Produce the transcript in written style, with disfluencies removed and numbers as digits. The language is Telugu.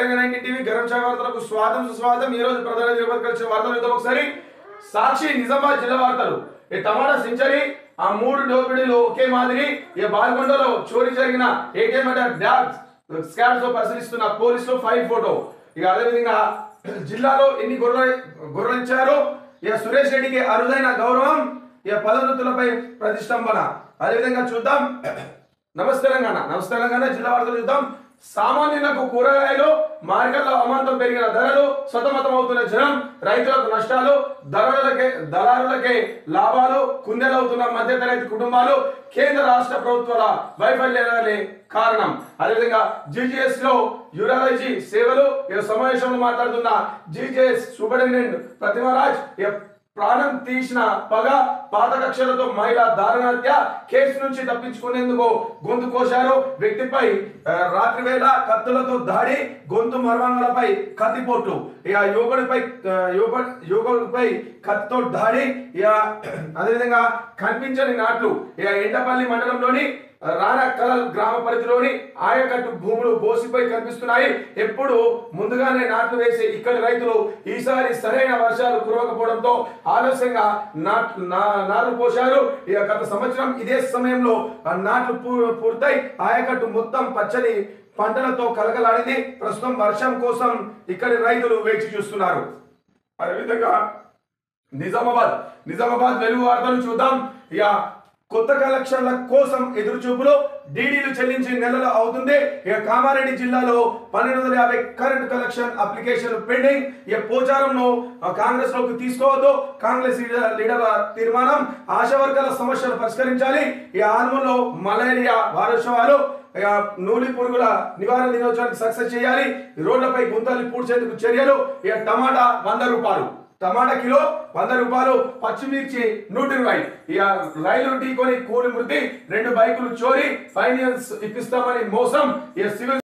తెలంగాణ టీవీ గరం ఛాయ్ వార్తలకు స్వాగతం సుస్వాగతం। ఈ రోజు ప్రధాన దినపత్రికల వార్తలు చూద్దాం ఒకసారి। సాక్షి నిజామాబాద్ జిల్లా వార్తలు। ఈ టమాటా సెంచరీ ఆ మూడు దోపిడీలు ఒకే మాదిరి। ఈ బాల్కొండలో చోరీ జరిగిన ఏటీఎం డాగ్ స్కామ్స్ తో పరిశీలిస్తున్న పోలీసులు ఫైల్ ఫోటో। ఇక అదే విధంగా జిల్లాలో ఎన్ని గొర్రెలు ఇచ్చారు। ఇక సురేష్ రెడ్డికి అరుదైన గౌరవం। ఇక పదోన్నతులపై ప్రతిష్టంభన। అదే విధంగా చూద్దాం నమస్తే తెలంగాణ జిల్లా వార్తలు చూద్దాం। సామాన్యులకు కూరగాయలు మార్కెట్లో అమాంతం పెరిగిన ధరలు, సతమతం అవుతున్న జనం, రైతులకు నష్టాలు, దళారులకే లాభాలు, కుందెలవుతున్న మధ్యతరగతి కుటుంబాలు, కేంద్ర రాష్ట్ర ప్రభుత్వాల వైఫల్యాలే కారణం। అదేవిధంగా జీజీఎస్ లో యూరాలజీ సేవలు సమావేశంలో మాట్లాడుతున్న జీజీఎస్ సూపరింటెండెంట్ ప్రతిమరాజ్ ప్రాణం తీసిన పగ, పాత కక్షలతో మహిళా దారుణ హత్య కేసు నుంచి తప్పించుకునేందుకు గొంతు కోశారు వ్యక్తిపై రాత్రి వేళ కత్తులతో దాడి, గొంతు మర్మాంగాలపై కత్తిపోట్లు। ఇక యువకుడిపై కత్తితో దాడి। ఇక అదేవిధంగా కనిపించని నాట్లు। ఇక ఎండపల్లి మండలంలోని రానకల్ గ్రామ పరిధిలోని ఆయకట్టు భూములు బోసిపోయి కనిపిస్తున్నాయి। ఎప్పుడు ముందుగానే నాట్లు వేసి ఇక్కడి రైతులు ఈసారి సరైన వర్షాలు కురవకపోవడంతో ఆలస్యంగా నాట్లు పోశారు। ఇక గత సంవత్సరం ఇదే సమయంలో నాట్లు పూర్తయి ఆయకట్టు మొత్తం పచ్చని పంటలతో కలకలాడింది। ప్రస్తుతం వర్షం కోసం ఇక్కడి రైతులు వేచి చూస్తున్నారు। అదేవిధంగా నిజామాబాద్ వెలుగు వార్తలు చూద్దాం। ఇక కొత్త కలెక్షన్ల కోసం ఎదురు చూపులు, డీడీలు చెల్లించి నెలలు అవుతుంది। ఇక కామారెడ్డి జిల్లాలో 1250 కరెంట్ కలెక్షన్ అప్లికేషన్లు పెండింగ్। ఇక పోచారంను కాంగ్రెస్ లోకి తీసుకోవద్దు, కాంగ్రెస్ లీడర్ల తీర్మానం। ఆశా వర్గాల సమస్యలు పరిష్కరించాలి। ఈ ఆర్మూర్లో మలేరియా వారోత్సవాలు, నూలి పురుగుల నివారణ దినోత్సవానికి సక్సెస్ చేయాలి। రోడ్లపై గుంతలు పూడ్చేందుకు చర్యలు। ఇక టమాటా 100 రూపాయలు, టమాటా కిలో 100 రూపాయలు, పచ్చిమిర్చి 120। ఇక రైలు ఢీకొని కూలి మృతి, 2 బైకులు చోరీ, ఫైనాన్స్ ఇప్పిస్తామని మోసం। ఇక సివిల్